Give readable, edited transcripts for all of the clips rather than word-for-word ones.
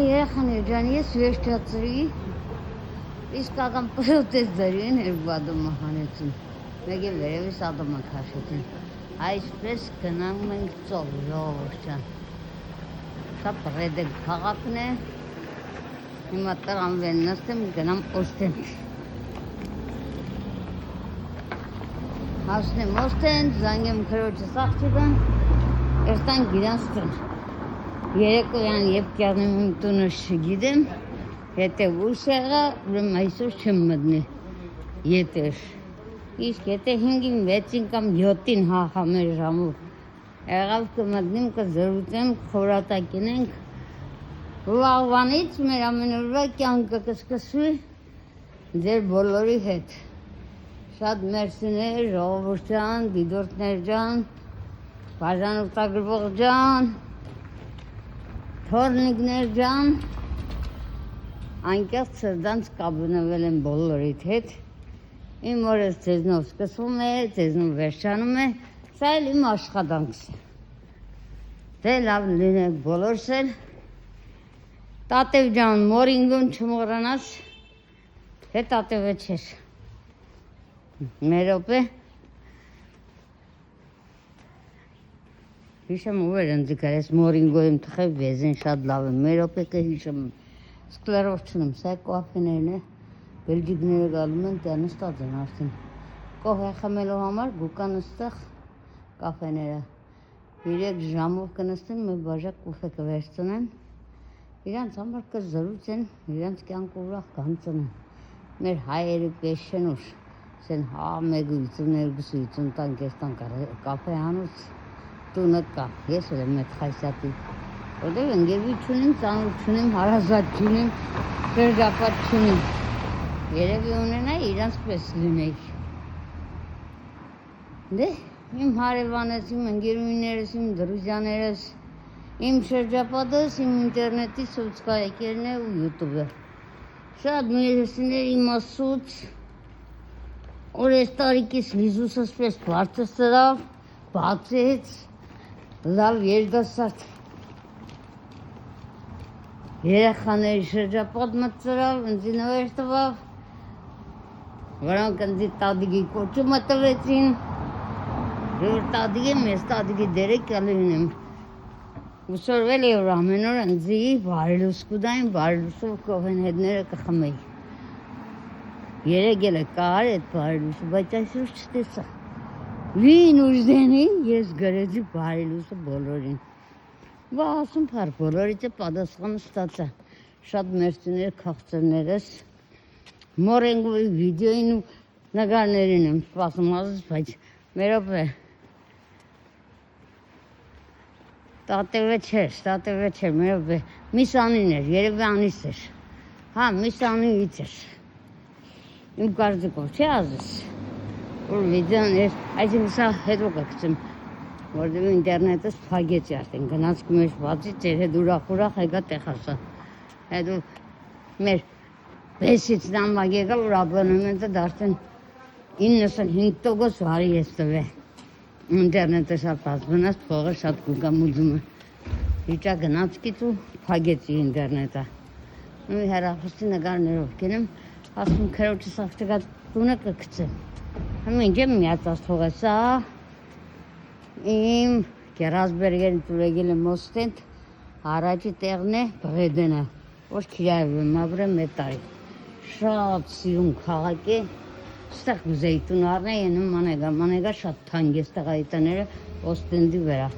երեխաներ ջան, ես վերջացրի, իսկական պրոտեզների են երկու ադամը հանեցին, մեկ է վերևից ադամը քաշեցին, այսպես գնանում ենք ծով, ժողովուրդ ջան, սա պրեդեկ քաղաքն է, հիմա տրամվեն նստեմ, գնամ Օստենդ, հասնեմ Օստենդ, զանգեմ քրոջս աղջիկան, երտանք իրանց տուն, երեկոյան երբ կյանեմ իմ տունը չգիտեմ, եթե ուշ եղա, ուրեմն այսօր չեմ մտնի ետեր, իսկ եթե 5-ին, 6-ին կամ 7-ին հաղամեր ժամով եղավ կմտնիմ, կզրուցեմ, խորատակինենք, վաղվանից մեր ամենօրվա կյանքը կսկսվի ձեր բոլորի հետ, շատ մերսիներ, ժողովուրդ ջան, դիդորդներ ջան, բաժան ուտագրվող ջան, թորնիկներ ջան, այնքան սրտանց կապնվել են բոլորիդ հետ, իմ օրս ձեզնով սկսվում է, ձեզնով վերջանում է, սա էլ իմ աշխատանքս է, դե լավ լինեք բոլորս էլ, տատև ջան, մորինգուն չմոռանաս, թե տատևը չես, մեր օպ է, հիշեմ ուվեր ընձիկար, ես մորինգոյում թխև վեզին շատ լավ է, մեր օպեկը հիշեմ, սկլերով չունեմ, սա կոհվեներն է, բելջիկները գալում են, տեղ նստած են արդեն, կոհ է խմելով համար, գուկան ստեղ կաֆեները, 3 ժամով կնստեն, մեր բաժակ կուֆե կվերցնեն, իրանց համար կզրուցեն, իրանց կյանք ուրախ կանցնեն, մեր հայերի պես չեն ուշ, սեն հա 1-2 տան կեստան կաֆե հանուց, տունը կա, ես էլ եմ էտ խայսատի, որտև ընգևի չունիմ, ծանուր չունիմ, հարազատ չունիմ, շրջապատ չունիմ, երևի ունենա իրանց պես լինեիք, դե, իմ հարևանես, իմ ընգերուիներս, իմ դրուզյաներս, իմ շրջապատս, իմ ինտերնետի սոցկայքերն է ու յուտուբը, շատ մերսիներ իմասուց, որ ես տարիքիս լիզուսս պես բարձս ծրավ, բացեց, լավ երդասարդ, երեխաների շրջապատ մտցրավ, ընձի նվեր տվավ, վրանք ընձի տադիգի կոչումը տվեցին, որ տադիգի մեզ տադիգի դերեք կալինեմ, ուսորվել է որ ամեն օր ընձի բարելուս կուդային, բարելուսով կովեն հետները կխմեի, երեկ էլ է կար էդ բարելուսը, բայց այսօր չտեսա, վին ուժդենին ես գրեցի բարելուսը բոլորին, բա ասում պար բոլորիցը պատասխանը ստացա, շատ մերսիներ քաղցրներս, մորենգուի վիդեոին ու նգարներին եմ սպասում ազս, բայց մերոպ է, տատևը չէր, մերոպ է, միսանին էր, երևի անիս էր, հա, միսանից էր, իմ կարծիքով չի ազս, որ վիդեոն էր, այսինք սա հետո կգցեմ, որտև ինտերնետս փագեցի արդեն, գնացք մեր բացից էր, հետ ուրախ եկա տեխասա, հետո մեր բեսից նամակ եկա, որ աբոնեմենտը դարձեն 95% վարի ես տվե, ինտերնետը շատ բացվնաս, փողը շատ կուկամ ուզում է, վիճա գնացքից ու փագեցի ինտերնետը, ու հեռախոսի նգարներով կենեմ, ասում քրոջս աղջիկա տունը կգցեմ, Հմինչ եմ միացած թողը սա, իմ կերասբերգերն տուրեգել եմ Օստենդ, առաջի տեղն է բղեդենը, որ կիրայվ եմ ապրեմ մեկ տարի, շատ սիրուն քաղաք է, ստեղ կուզեի տուն առնե ենում մանեգա շատ թանկ է ստեղ այտաները Օստենդի վրա,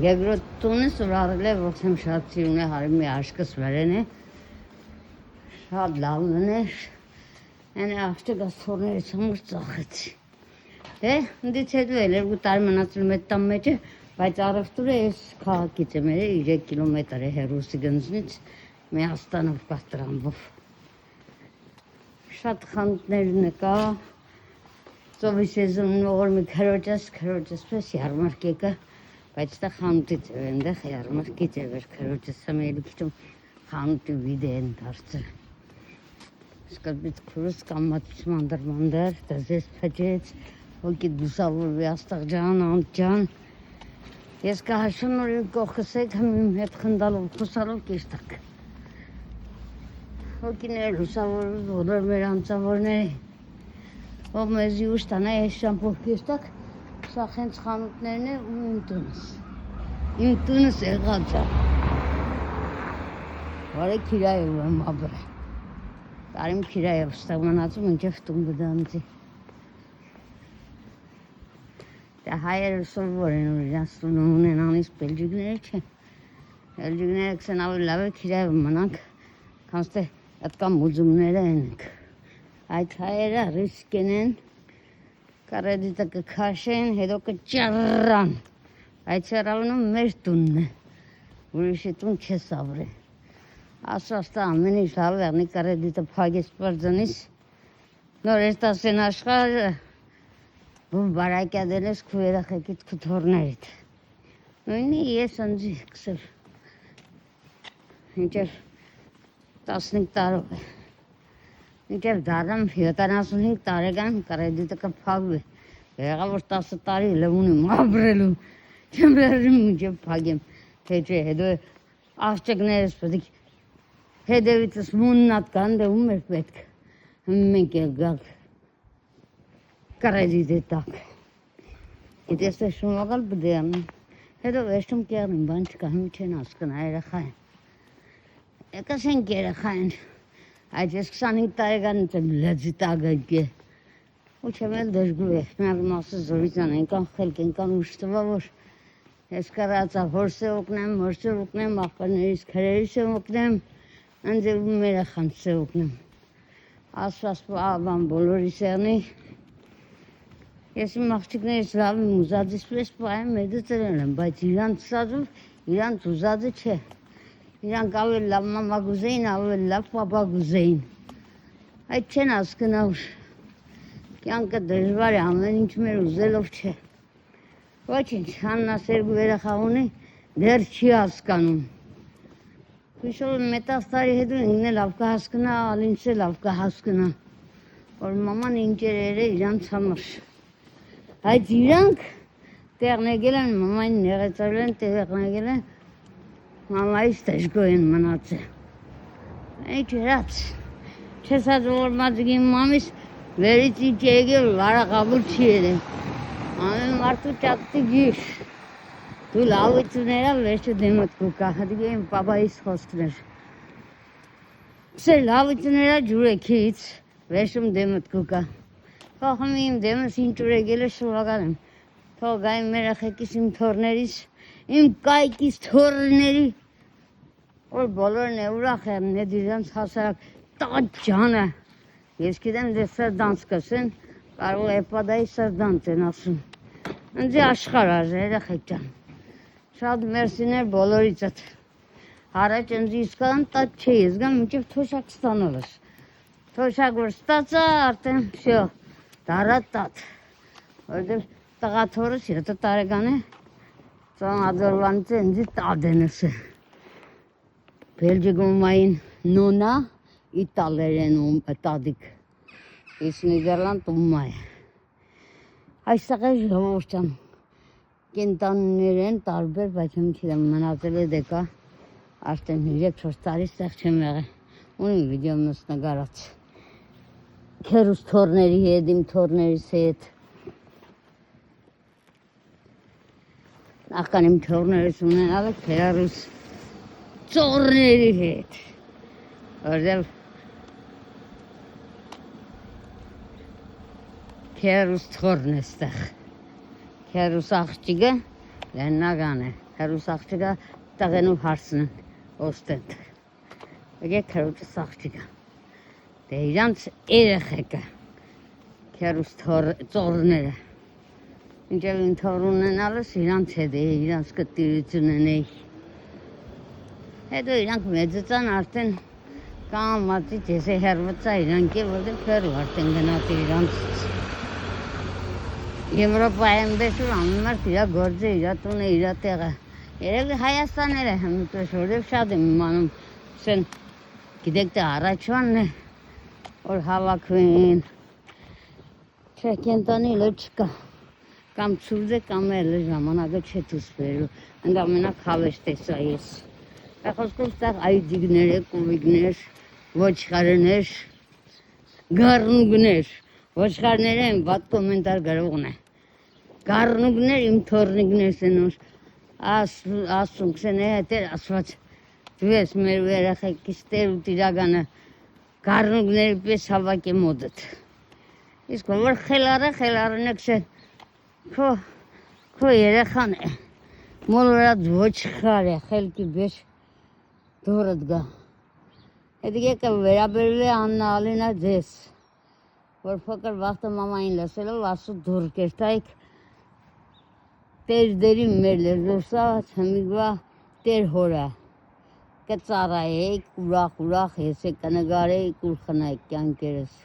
գեգրոտ տունս որ առել է, որցեմ շատ սիրուն է, հարի մի աշկս վերեն է, շատ լավն է, Անը աղջիկս թորներից համար ծախեցի, դե, ընդից հետո էլ 2 տարի մնացել մետ տան մեջ է, բայց առևտուրը ես քաղաքից եմ 3 կիլոմետր է հեռուսի գնձնից, Մեհաստանով կաստրամբով, շատ խանութներն կա, ծովի սեզոնն որ մի քրոջս պես յարմարք եկա, բայց դա խանութից է, այնտեղ յարմարքից է վեր քրոջս ամելի քիչում խանութի վիդե են դարձել, Սկզբից քուրս կամացուցման դրմանդար, դզես փջեց, ոքի դուսավորվի աստաղ ջան, անտ ջան, ես կհաշում նոր կողքս եք հմ իմ հետ խնդալով, խուսալով կեշտակ, Հոգիներ լուսավոր բոլոր մեր անձավորների ով մեզի ուշ տանա այս շամփոփիստակ սա հենց խանութներն է ու իմ տունս եղած է Վարե քիրայով եմ ապրել Տարիմ քիրայով ստեղ մնացում մինչև տուն գդանցի Դա հայերը սովոր են որ իրանց տունը ունեն անից բելջիկները չէ Բելջիկները կսեն ավելի լավ է քիրայով մնանք Քանց թե Այդքան մուզումները ենք, այդ հայերը ռիսկեն են, կարեդիտը կքաշեն, հետո կճարան, այդ սերավնում մեր տունն է, ուրիշի տուն չես ավրե, ասաստա ամեն ինչ լավ եղնի կարեդիտը պագես պարձնիս, նոր երտասեն աշխարը, բում բարակյադել ես քու երախեկիտ կթորներիտ, նույնի ես ընձի կսել, ինչև 15 տարով է, ինչև դարամ 75 տարեկան կարեդիտը կփագվի, եղավ որ 10 տարի լվում եմ ապրելու, չեմ վերջում ինչև փագեմ, թե չէ, հետո աղջիկներս պետք հետևիցս մուննատ կան, դե ում էր պետք, մենք եղգակ կարեդիտի տակ, գիտես է շումակալ բդեմ, հետո վերջում կեղնին, բան չկա, հիմի չեն ասկնա երեխա են, Եկաս ենք երեխային, այդ ես 25 տարեկանից եմ լեծի տագայք է, ու չեմ էլ դժգու է, մեր մասը զորիցան, ենքան խելք, ենքան ուշտվա, որ ես կարացա հորս է օգնեմ, աղպարներից քրերիս է օգնեմ, ընձ եմ երեխանց է օգնեմ, ասված բան բոլորիս եղնի, ես իմ աղջիկներից լավ իմ ուզածից պես պայեմ մեդը ծրել եմ, բայց իրանց սազով, իրանց ուզածը չէ, Իրանք ավելի լավ մամա գուզեին, ավելի լավ պապա գուզեին։ Այդ չեն ասկնա ուր։ Կյանքը դժվար է, ամեն ինչ մեր ուզելով չէ։ Ոչինչ, Հաննա Սերգու երեխա ունի, դեռ չի հասկանում։ Հիշով մետաղ տարի հետո ինքն է լավ կհասկնա, ալինց է լավ կհասկնա։ Որ մաման ինջերեր է իրանց համար։ Այդ իրանք տեղնեգել են, մամային նեղեցարել են, տեղնեգել են, Մամայից դժգոհ են մնացել։ Ինչ երաց, չես հազոր մազգին մամիս վերից ինչ եկել վարաղավոր չի երեմ։ Ամեն մարդու ճատտի գիշ։ Դու լավություներա վերջը դեմըտ կուկա, հատիգ եմ պապայիս խոսքներ։ Սեր լավություներա ջուրեքից վերջում դեմըտ կուկա։ Խոխում իմ դեմս ինչ ուրեգել է շուրական եմ։ Թող գայմ մեր ախեկիս իմ թորներից Իմ կայքիս թորների, որ բոլորն է ուրախ են, է դիրանց հասարակ տաճ ջանը, ես գիտեմ դե սրդանց կսեն, կարող է պադայի սրդանց են ասում, ընձի աշխար արժ, երեխեք ջան, շատ մերսիներ բոլորիցըտ, հարաճ ընձի իսկան տաճ չէ, ես գամ մինչև թոշակ ստանոլս, թոշակ որ ստացա, արդեն շո, դարա տատ, որդև տղաթորս 7 տարեկան է, Ծոն ադորվանից է ընձի տադենս է, Բելջիգում այն նոնա, իտալեր են տադիկ, իս Նիդերլանդ ումա է, այստեղ է ժողովրդան, կենտաններ են տարբեր, բայց եմ չիդեմ մնացել է դեկա, արդեն 3-4 տարի ստեղ չեմ եղել, ունիմ վիդեոմ նս նգարած, քերուս թորների հետ, իմ թորներիս հետ, Նախքան իմ թորներս ունենալ եք հերարուս ծորների հետ, որդև հերարուս թորն է ստեղ, հերարուս աղջիկը լեննագան է, հերարուս աղջիկը տղենու հարսն են, ոստենդ, եկեք հերարուս աղջիկը, դե իրանց երեխեկը, հերարուս ծորները, Ինչև իմ թոր ունենալս իրանց հետ է, իրանց կտիրություն են էի։ Հետո իրանք մեծծան արդեն կամացից ես է հերվծա իրանք է, որդև հերու արդեն գնաց իրանցից։ Եվրոպայեմ բեսուր ամմարդ իրա գործը, իրա տունը, իրա տեղը։ Երևի Հայաստաներ է հմուտվես, որդև շատ եմ իմանում, սեն գիտեք թե առաջվանն է, որ հավաքվին, չէ կենտանի լը չկա։ Կամ ցուրտ է, կամ էլ ժամանակը չէ դուրս բերելու, ընդամենակ հավես տեսա ես։ Խոսքով ստեղ այդիկներ է, կովիկներ, ոչխարներ, գառնուկներ, ոչխարները են վատ կոմենտար գրողն է, գառնուկներ իմ թորնիկներս են որ ասում կսեն է հետեր ասված դու ես մեր երեխեքից տեր ու տիրականը գառնուկների պես հավաք է մոդդ իսկ որ խելարն է կսեն քո երեխան է մոլորած ոչխար է խելքի բեջ դորդ գա Այդ եկը վերաբերվի Աննա Ալինա ձեզ, որ փոքր վաղտը մամային լսելով ասու դուր կերտայք տեր դերի մեր լերդորսա հմիգվա տեր հորը կծարայեք ուրախ հեսեք կնգարեիք ուր խնայք կյանքերս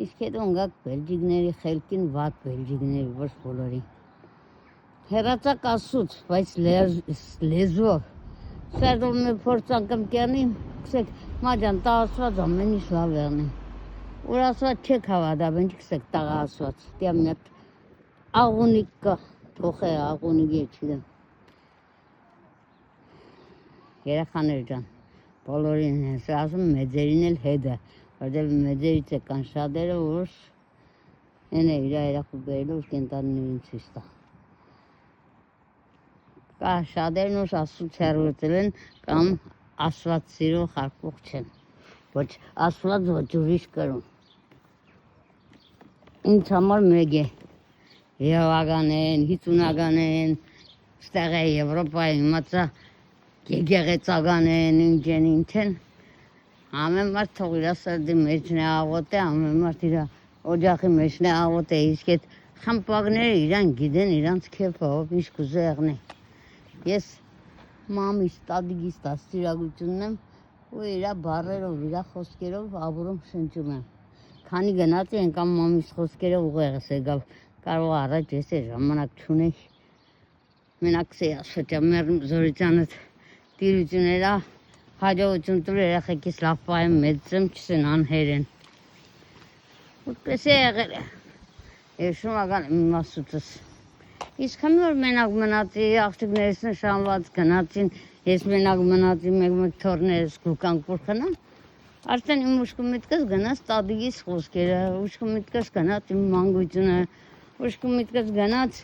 իսկ հետո ընգակ բելջիկների խելքին վատ բելջիկների ոչ բոլորի հեռացակ ասուց, բայց լեզվով Սերդով մեր փորձ անգամ կերնի, կսեք մաջան տա ասված ամեն ինչ լավ եղնի Որ ասված չեք հավադա, բնչ կսեք տաղա ասված Տիա մեկ աղունիկ կա, թող է աղունիկ է չիդեմ Երեխաներ ջան, բոլորին ես ասում մեծերին էլ հետը Որտև մեծերից է կան շատերը, որ են է իրա երախու բերելով կենտաններին ցույց տա Կա շատերն որ ասուց հեռուծել են կամ ասված սիրող հարկող չեն Ոչ ասված ոչ ուրիշ կրում Ինձ համար մեկ է Եվական են, հիծունական են Ստեղ է Եվրոպայի իմացա Գեգեղեցական են, ինչ են Ամեն մարդ թող իրա սրդի մեջն է աղոտ է Ամեն մարդ իրա օջախի մեջն է աղոտ է Իսկ այդ խմպակները իրան գիդեն իրանց կեփը Ով ինչ կուզե եղնի Ես մամիս տադիգիս տասիրագությունն եմ ու իրա բարերով, իրա խոսքերով աբուրում շնչում եմ Քանի գնաց են կամ մամիս խոսքերով ուղեղս եկավ Կարող առաջ ես է ժամանակ չունեի Մենակ սե ասվետյա մեր զորիցյանըտ տիրություներա հաջողություն տուր երեխեքիս լավ պայեմ մեծեմ չսեն անհեր են Ուտպես է եղել է Եվ շումական իմ ասուծս Իսկ հմի որ մենակ մնացի, աղջիկներս նշանված գնացին, ես մենակ մնացի մեկ թորներս գուկանք որ խնամ, արդեն իմ ուշկու միտքս գնաց տադիգիս խոսքերը, ուշկու միտքս գնաց իմ մանգությունը, ուշկու միտքս գնաց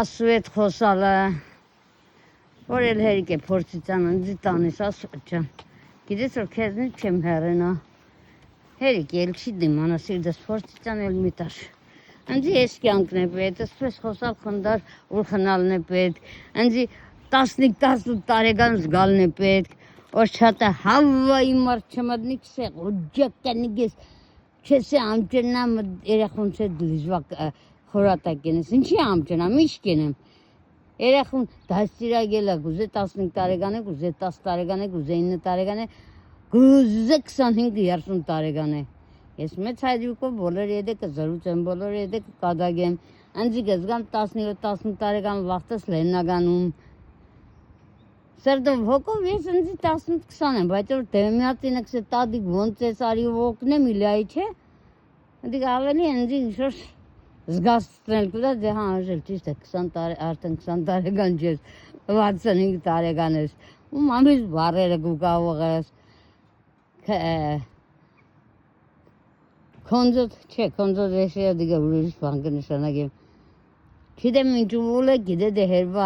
ասու էտ խոսալը, որ էլ հերիք է փորձիցան ընձի տանես ասուտ ճան, գիտես որ քեզնից չեմ հեռենա, հերիք էլ չի դիմանա սիրդս փորձիցան էլ միտար Ընձի ես կյանքն է պետ, ասպես խոսալ խնդար ուր խնալն է պետ, ընձի 15-18 տարեկան զգալն է պետ, որ չատը հավայի մարդ չմդնի կսեղ, ոջակ կյանիք ես, չես է ամջենամ երեխուն չէ դլիզվակ խորատակ ենես, ինչի ամջենամ, ինչ կենեմ, երեխուն դաստիրագել է, գուզե 15 տարեկան է, գուզե 10 տարեկան է, գուզե 9 տարեկան է, գուզե 25-30 տարեկան է, Ես մեծ հայդյուկով բոլոր եդեկը զրուց եմ, բոլոր եդեկը կադագ եմ, ընձի գզգամ 17-18 տարեկան վաղտս լեննագանում, սրդով հոգով ես ընձի 18-20 եմ, բայց որ դեմյատին ըքս է տադիք ոնց ես արի ոգն եմ իլայի չէ, ընդիք ավելի ընձի ինչ-որ զգաստնել կուտա դե հանժել ճիշտ է արդեն 20 տարեկան չես, 65 տարեկան ես, ու մամիս բարերը գուկավող ես, Քոնձոտ, չէ, քոնձոտ ես է դիգա ուրիշ բան կնշանակեմ Գիտեմ ինչ ուլ է, գիտե դե հերվա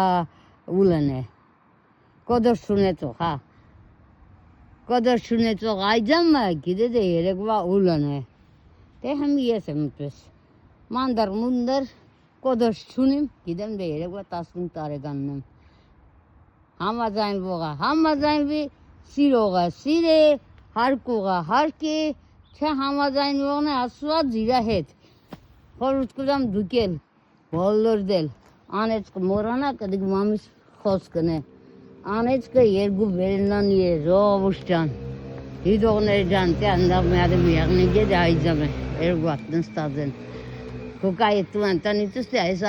ուլն է Կոդոր շունեցող, հա Կոդոր շունեցող այջամը, գիտե դե երեգվա ուլն է Դե հմի ես եմ պես Մանդար մունդար, կոդոր շունիմ, գիտեմ դե երեգվա 15 տարեկանն եմ Համաձայնվողը, համաձայնվի, սիրողը, սիրե, հարկուղը, հարկի Չէ համաձայնվողն է ասված իրա հետ, խորուտ կուզամ դուկել, բոլորդել, անեցկը մորանա կդիք մամիս խոսքն է, անեցկը երկու վերելնան է, ժողովուշ ճան, հիդողներ ճան, տե անդավ միադը միաղնիգ է դե այջամ է, երկու ատն ստաձեն, կուկայի տու անտանիցուս տե այս